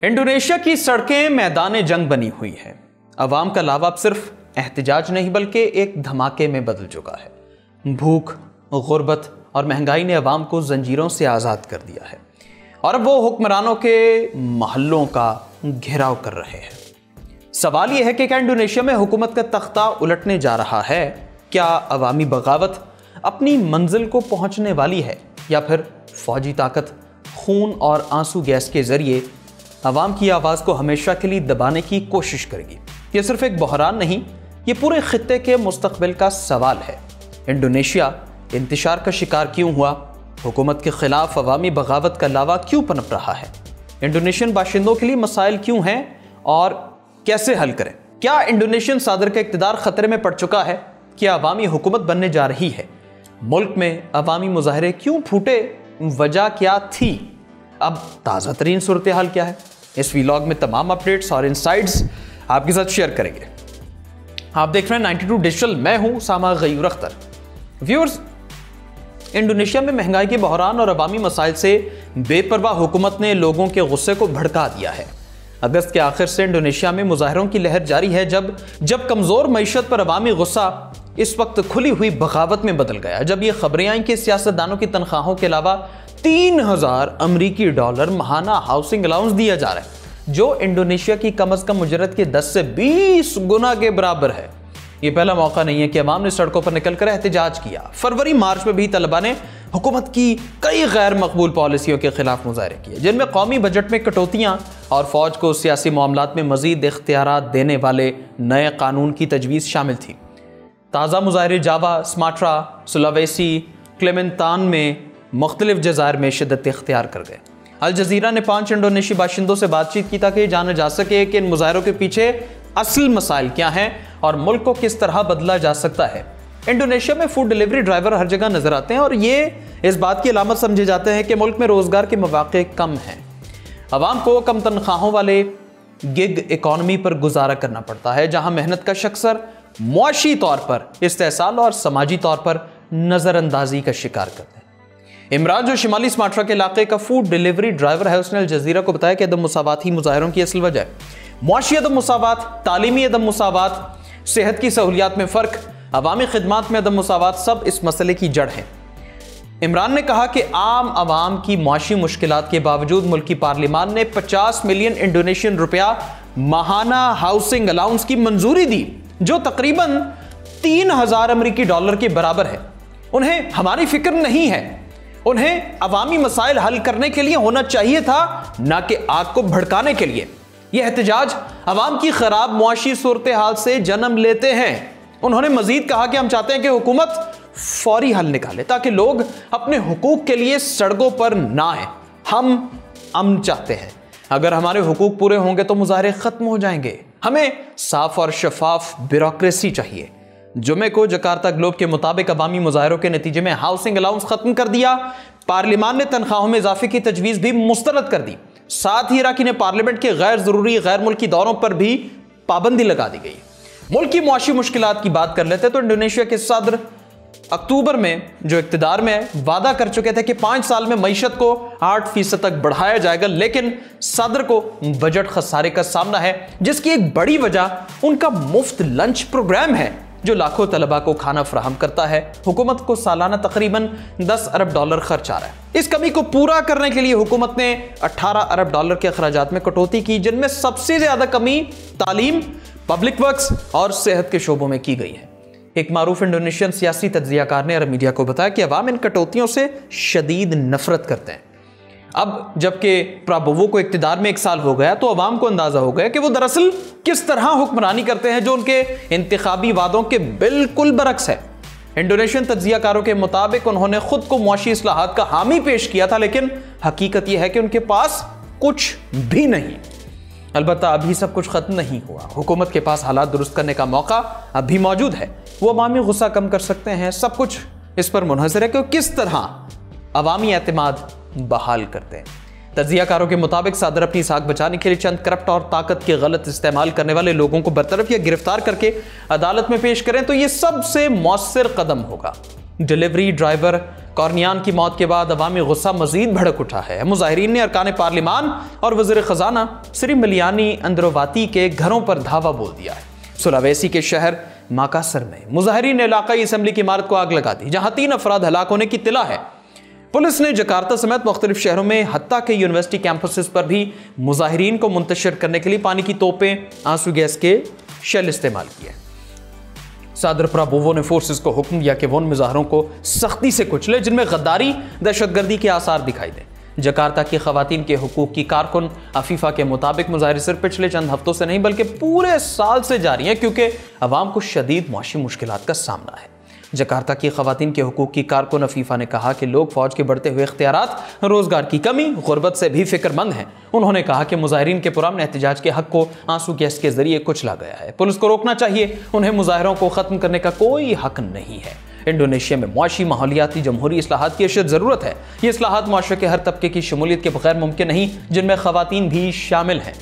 Indonesia की सड़कें मैदान जंग बनी हुई है। अवाम का लावा अब सिर्फ एहतजाज नहीं बल्कि एक धमाके में बदल चुका है। भूख, गुर्बत और महंगाई ने अवाम को जंजीरों से आज़ाद कर दिया है और अब वो हुक्मरानों के महलों का घेराव कर रहे हैं। सवाल यह है कि क्या इंडोनेशिया में हुकूमत का तख्ता उलटने जा रहा है? क्या अवामी बगावत अपनी मंजिल को पहुंचने वाली है या फिर फौजी ताकत खून और आंसू गैस के जरिए अवाम की आवाज़ को हमेशा के लिए दबाने की कोशिश करेगी? यह सिर्फ एक बहरान नहीं, ये पूरे खित्ते के मुस्तकबिल का सवाल है। इंडोनेशिया इंतशार का शिकार क्यों हुआ? हुकूमत के खिलाफ अवामी बगावत का लावा क्यों पनप रहा है? इंडोनेशियन बाशिंदों के लिए मसाइल क्यों हैं और कैसे हल करें? क्या इंडोनेशियन सदर का इक़्तिदार खतरे में पड़ चुका है? क्या अवामी हुकूमत बनने जा रही है? मुल्क में अवामी मुजाहरे क्यों फूटे? वजह क्या थी? अब ताज़ा तरीन सूरत हाल क्या है? इस वीलॉग में तमाम अपडेट्स और इनसाइट्स आपके साथ शेयर करेंगे। आप देख रहे हैं 92 डिजिटल, मैं हूं सामा गयूर अख्तर। व्यूअर्स, इंडोनेशिया में महंगाई के बहरान और अवामी मसाइल से बेपरवाह हुकूमत ने लोगों के गुस्से को भड़का दिया है। अगस्त के आखिर से इंडोनेशिया में मुजाहरों की लहर जारी है, जब कमजोर मईशत पर अवामी गुस्सा इस वक्त खुली हुई बगावत में बदल गया। जब ये खबरें आई कि सियासतदानों की तनख्वाहों के अलावा 3000 अमरीकी डॉलर माहाना हाउसिंग अलाउंस दिया जा रहा है, जो इंडोनेशिया की कम अज कम उजरत के 10 से 20 गुना के बराबर है। ये पहला मौका नहीं है कि अवाम ने सड़कों पर निकलकर एहतजाज किया। फरवरी मार्च में भी तलबा ने हुकूमत की कई गैर मकबूल पॉलिसियों के खिलाफ मुजाहरे किए, जिनमें कौमी बजट में कटौतियां और फौज को सियासी मामलात में मजीद इख्तियारात देने वाले नए कानून की तजवीज़ शामिल थी। ताज़ा मुजाहरे जावा, स्माट्रा, सुलावेसी, क्लेमेंतान में मुख्तलिफ जज़ायर में शिद्दत इख्तियार कर गए। अल जज़ीरा ने 5 इंडोनेशियाई बाशिंदों से बातचीत की ताकि जाना जा सके कि इन मुजाहरों के पीछे असल मसाइल क्या हैं और मुल्क को किस तरह बदला जा सकता है। इंडोनेशिया में फूड डिलीवरी ड्राइवर हर जगह नजर आते हैं और ये इस बात की अलामत समझे जाते हैं कि मुल्क में रोजगार के मौके कम हैं। अवाम को कम तनख्वाहों वाले गिग इकॉनमी पर गुजारा करना पड़ता है, जहां मेहनत का अक्सर मुआशी तौर पर इस्तेहसाल और समाजी तौर पर नजरअंदाजी का शिकार करते हैं। इमरान, जो शिमाली स्माट्रा के इलाके का फूड डिलीवरी ड्राइवर है, उसने अल जज़ीरा को बताया कि अदम मुसावात ही मुजाहरों की असल वजह है। मुआशी अदम मुसावात, तालीमी अदम मुसावात, सेहत की सहूलियात में फ़र्क, अवामी खिदमात में अदम मुसावात सब इस मसले की जड़ है। इमरान ने कहा कि आम आवाम की मुआशी मुश्किलात के बावजूद मुल्की पार्लिमान ने 50 million Indonesian rupiah माहाना housing allowance की मंजूरी दी, जो तकरीबन 3000 अमरीकी डॉलर के बराबर है। उन्हें हमारी फिक्र नहीं है, उन्हें अवामी मसाइल हल करने के लिए होना चाहिए था, ना कि आग को भड़काने के लिए। यह एहतजाज अवाम की खराब मुआशी सूरत हाल से जन्म लेते हैं। उन्होंने मजीद कहा कि हम चाहते हैं कि हुकूमत फौरी हल निकाले ताकि लोग अपने हुकूक के लिए सड़कों पर ना आए। हम अमन चाहते हैं। अगर हमारे हुकूक पूरे होंगे तो मुजाहरे खत्म हो जाएंगे। हमें साफ और शफाफ ब्यूरोक्रेसी चाहिए। जुमे को जकार्ता ग्लोब के मुताबिक अवामी मुजाहरों के नतीजे में हाउसिंग अलाउंस खत्म कर दिया। पार्लिमान ने तनख्वाहों में इजाफे की तजवीज़ भी मुस्तरद कर दी। साथ ही इराकी ने पार्लियामेंट के गैर जरूरी गैर मुल्की दौरों पर भी पाबंदी लगा दी गई। मुल्क की मुआशी मुश्किलात की बात कर लेते तो इंडोनेशिया के सदर अक्टूबर में, जो इक़्तिदार में है, वादा कर चुके थे कि 5 साल में मईशत को 8% तक बढ़ाया जाएगा, लेकिन सदर को बजट खसारे का सामना है, जिसकी एक बड़ी वजह उनका मुफ्त लंच प्रोग्राम है, जो लाखों तलबा को खाना फराहम करता है। हुकूमत को सालाना तकरीबन 10 अरब डॉलर खर्च आ रहा है। इस कमी को पूरा करने के लिए हुकूमत ने 18 अरब डॉलर के अखराजात में कटौती की, जिनमें सबसे ज्यादा कमी तालीम, पब्लिक वर्क्स और सेहत के शोबों में की गई है। एक मारूफ इंडोनेशियन सियासी तज्जियाकार ने अरब मीडिया को बताया कि अवाम इन कटौतियों से शदीद नफरत करते हैं। अब जबकि प्राबोवो को इक़्तिदार में 1 साल हो गया, तो अवाम को अंदाजा हो गया कि वो दरअसल किस तरह हुक्मरानी करते हैं, जो उनके इंतखाबी वादों के बिल्कुल बरक्स है। इंडोनेशियन तज्जियाकारों के मुताबिक उन्होंने खुद को मुआशी इस्लाहात का हामी पेश किया था, लेकिन हकीकत यह है कि उनके पास कुछ भी नहीं। अलबत्ता अभी सब कुछ खत्म नहीं हुआ। हुकूमत के पास हालात दुरुस्त करने का मौका अभी मौजूद है। वो अवामी गुस्सा कम कर सकते हैं। सब कुछ इस पर मुनहसर है कि किस तरह अवामी एतमाद बहाल करते हैं। तज्जियाकारों के मुताबिक सदर अपनी साख बचाने के लिए चंद करप्ट और ताकत के गलत इस्तेमाल करने वाले लोगों को बरतरफ या गिरफ्तार करके अदालत में पेश करें तो यह सबसे मौसर कदम होगा। ڈیلیوری ڈرائیور کورنیان کی موت کے بعد عوامی غصہ مزید بھڑک اٹھا ہے۔ مظاہرین نے ارکان پارلیمان اور وزیر خزانہ سری ملیانی اندرواتی کے گھروں پر دھاوا بول دیا ہے۔ سلاویسی کے شہر ماکاسر میں مظاہرین نے علاقائی اسمبلی کی عمارت کو آگ لگا دی، جہاں 3 افراد ہلاک ہونے کی اطلاع ہے۔ پولیس نے جکارتا سمیت مختلف شہروں میں حتیٰ کہ یونیورسٹی کیمپسز پر بھی مظاہرین کو منتشر کرنے کے لیے پانی کی توپیں، آنسو گیس کے شیل استعمال کیے۔ صدر پرابوو نے فورسز کو حکم دیا کہ وہ ان مظاہروں کو سختی سے کچلے جن میں غداری، دہشت گردی کے آثار دکھائی دیں۔ جکارتا کی خواتین کے حقوق کی کارکن عفیفہ کے مطابق مظاہرے صرف پچھلے چند ہفتوں سے نہیں بلکہ پورے سال سے جاری ہیں، کیونکہ عوام کو شدید معاشی مشکلات کا سامنا ہے۔ جکارتا کی خواتین کے حقوق کی کارکن عفیفہ نے کہا کہ لوگ فوج کے بڑھتے ہوئے اختیارات، روزگار کی کمی، غربت سے بھی فکر مند ہیں۔ انہوں نے کہا کہ مظاہرین کے پرامن احتجاج کے حق کو آنسو گیس کے ذریعے کچلا گیا ہے۔ پولیس کو روکنا چاہیے، انہیں مظاہروں کو ختم کرنے کا کوئی حق نہیں ہے۔ انڈونیشیا میں معاشی، ماحولیاتی، جمہوری اصلاحات کی اشد ضرورت ہے۔ یہ اصلاحات معاشرے کے ہر طبقے کی شمولیت کے بغیر ممکن نہیں، جن میں خواتین بھی شامل ہیں۔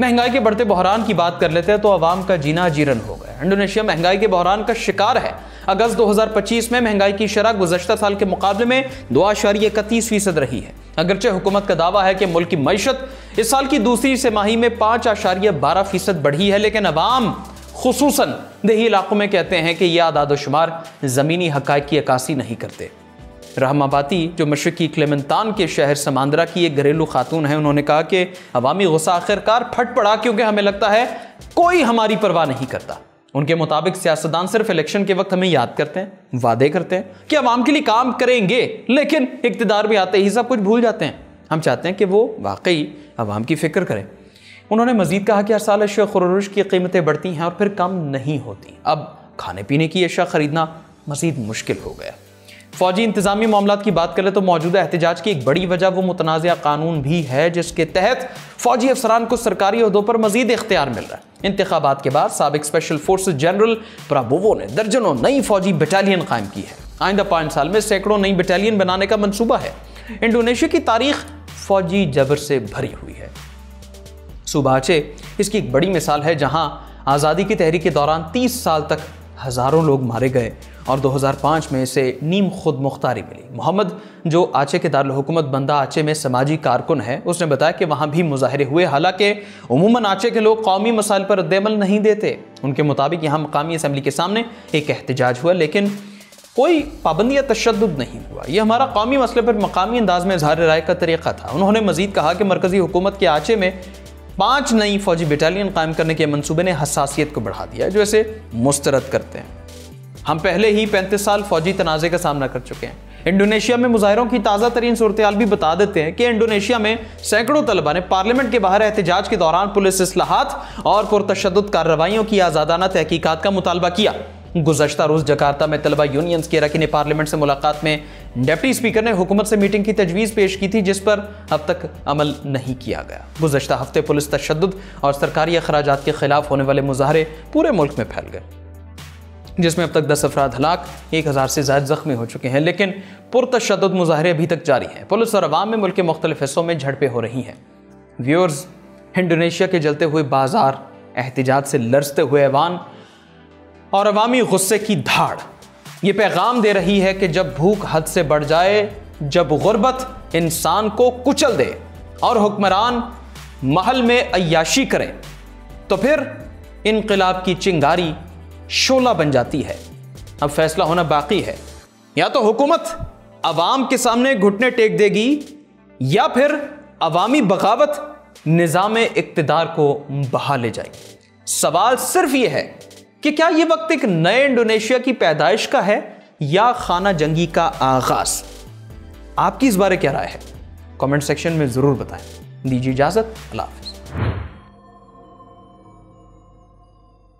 مہنگائی کے بڑھتے بحران کی بات کر لیتے ہیں تو عوام کا جینا جیرن ہو گیا۔ انڈونیشیا مہنگائی کے بحران کا شکار ہے۔ اگست 2025 میں مہنگائی کی شرح گزشتہ سال کے مقابلے میں 2.31% رہی ہے۔ اگرچہ حکومت کا دعویٰ ہے کہ ملک کی معیشت اس سال کی دوسری سہ ماہی میں 5.12% بڑھی ہے، لیکن عوام خصوصاً دیہی علاقوں میں کہتے ہیں کہ یہ اعداد و شمار زمینی حقائق کی عکاسی نہیں کرتے۔ رحمہ باتی، جو مشرقی کلیمنتان کے شہر سماندرا کی ایک گھریلو خاتون ہیں، انہوں نے کہا کہ عوامی غصہ آخرکار پھٹ پڑا کیونکہ ہمیں لگتا ہے کوئی ہماری پرواہ نہیں کرتا۔ ان کے مطابق سیاستدان صرف الیکشن کے وقت ہمیں یاد کرتے ہیں، وعدے کرتے ہیں کہ عوام کے لیے کام کریں گے، لیکن اقتدار میں آتے ہی سب کچھ بھول جاتے ہیں۔ ہم چاہتے ہیں کہ وہ واقعی عوام کی فکر کریں۔ انہوں نے مزید کہا کہ ہر سال اشیاء خروش کی قیمتیں بڑھتی ہیں اور پھر کم نہیں ہوتی۔ اب کھانے پینے کی اشیاء خریدنا مزید مشکل ہو گیا۔ فوجی انتظامی معاملات کی بات کریں تو موجودہ احتجاج کی ایک بڑی وجہ وہ متنازع قانون بھی ہے جس کے تحت فوجی افسران کو سرکاری عہدوں پر مزید اختیار مل رہا ہے۔ انتخابات کے بعد سابق اسپیشل فورسز جنرل پرابوو نے درجنوں نئی فوجی بٹالین قائم کی ہے۔ آئندہ 5 سال میں سینکڑوں نئی بٹالین بنانے کا منصوبہ ہے۔ انڈونیشیا کی تاریخ فوجی جبر سے بھری ہوئی ہے۔ صوبہ اچے اس کی ایک بڑی مثال ہے، جہاں آزادی کی تحریک کے دوران 30 سال تک ہزاروں لوگ مارے گئے اور 2005 میں اسے نیم خود مختاری ملی۔ محمد، جو آچے کے دارالحکومت بندہ آچے میں سماجی کارکن ہے، اس نے بتایا کہ وہاں بھی مظاہرے ہوئے، حالانکہ عموماً آچے کے لوگ قومی مسائل پر رد عمل نہیں دیتے۔ ان کے مطابق یہاں مقامی اسمبلی کے سامنے ایک احتجاج ہوا، لیکن کوئی پابندی یا تشدد نہیں ہوا۔ یہ ہمارا قومی مسئلے پر مقامی انداز میں اظہار رائے کا طریقہ تھا۔ انہوں نے مزید کہا کہ مرکزی حکومت کے آچے میں 5 نئی فوجی بٹالین قائم کرنے کے منصوبے نے حساسیت کو بڑھا دیا، جو اسے مسترد کرتے ہیں۔ ہم پہلے ہی 35 سال فوجی تنازع کا سامنا کر چکے ہیں۔ انڈونیشیا میں مظاہروں کی تازہ ترین صورتحال بھی بتا دیتے ہیں کہ انڈونیشیا میں سینکڑوں طلباء نے پارلیمنٹ کے باہر احتجاج کے دوران پولیس اصلاحات اور پرتشدد کارروائیوں کی آزادانہ تحقیقات کا مطالبہ کیا۔ گزشتہ روز جکارتا میں طلبہ یونینز کے اراکین پارلیمنٹ سے ملاقات میں ڈپٹی اسپیکر نے حکومت سے میٹنگ کی تجویز پیش کی تھی، جس پر اب تک عمل نہیں کیا گیا۔ گزشتہ ہفتے پولیس تشدد اور سرکاری اخراجات کے خلاف ہونے والے مظاہرے پورے ملک میں پھیل گئے، جس میں اب تک 10 افراد ہلاک، 1000 سے زائد زخمی ہو چکے ہیں، لیکن پرتشدد مظاہرے ابھی تک جاری ہیں۔ پولیس اور عوام میں ملک کے مختلف حصوں میں جھڑپیں ہو رہی ہیں۔ ویورز، انڈونیشیا کے جلتے ہوئے بازار، احتجاج سے لرزتے ہوئے ایوان اور عوامی غصے کی دھاڑ یہ پیغام دے رہی ہے کہ جب بھوک حد سے بڑھ جائے، جب غربت انسان کو کچل دے اور حکمران محل میں عیاشی کرے، تو پھر انقلاب کی چنگاری شعلہ بن جاتی ہے۔ اب فیصلہ ہونا باقی ہے، یا تو حکومت عوام کے سامنے گھٹنے ٹیک دے گی یا پھر عوامی بغاوت نظام اقتدار کو بہا لے جائے گی۔ سوال صرف یہ ہے کہ کیا یہ وقت ایک نئے انڈونیشیا کی پیدائش کا ہے یا خانہ جنگی کا آغاز؟ آپ کی اس بارے کیا رائے ہے؟ کامنٹ سیکشن میں ضرور بتائیں۔ دیجیے اجازت، اللہ حافظ۔